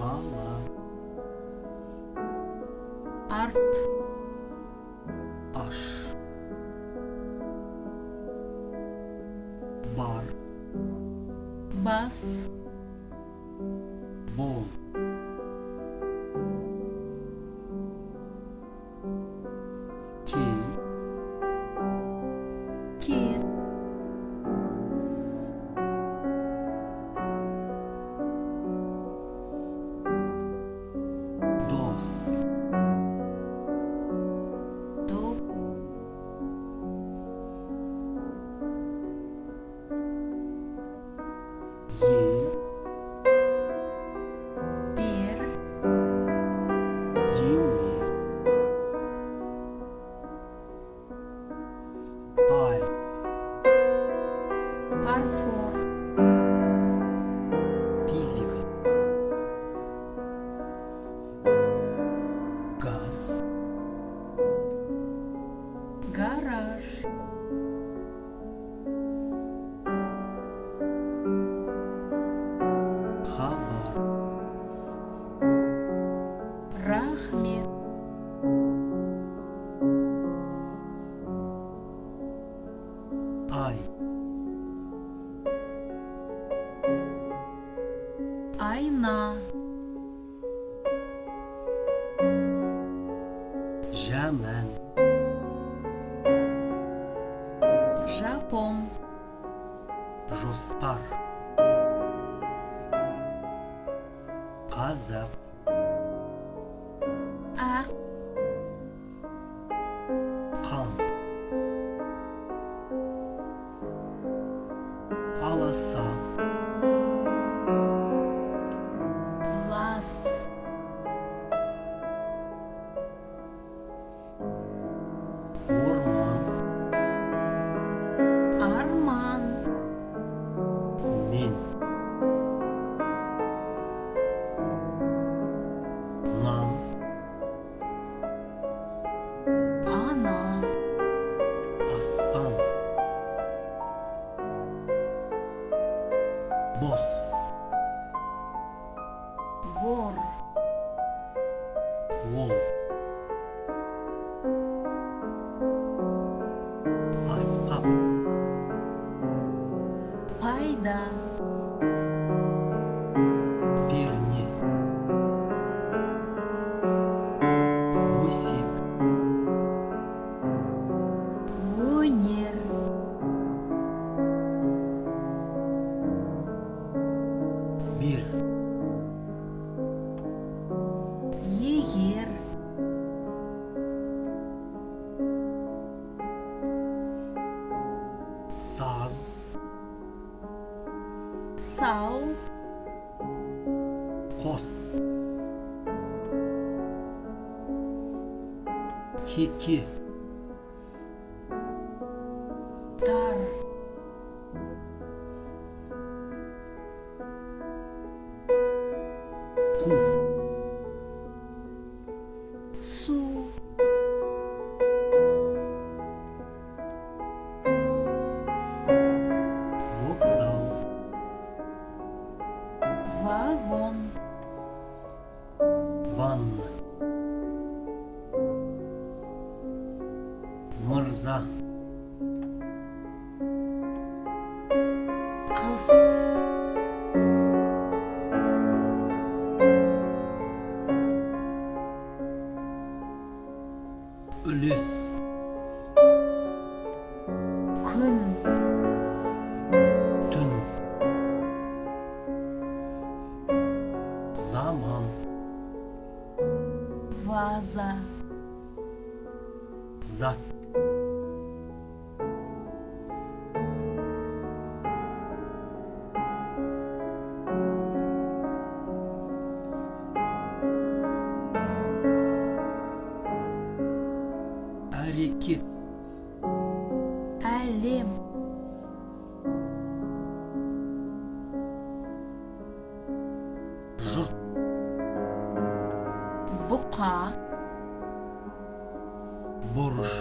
Бала, арт, аш, бар, бас, бол, кел, кет, дос, доп, ел, бер, дене, пай, парфор, физика, газ, гараж, хабар, рахмет, ай, айна, жәмән, жапон, жоспар, қазақ, ақ, қан, аласа, лас, орман, арман, мен, нан, ана, аспан, бос, бор, ол, аспап, пайда, перне, өсек, өнер, бер, егер, саз, сау, қос, теке, тар, қу, су, вокзал, вагон, ванна, мырза, қыз, үлес, күн, түн, заман, ваза, Zat. Әрекет. әлем, Жұрт. бұқа, Бұрыш.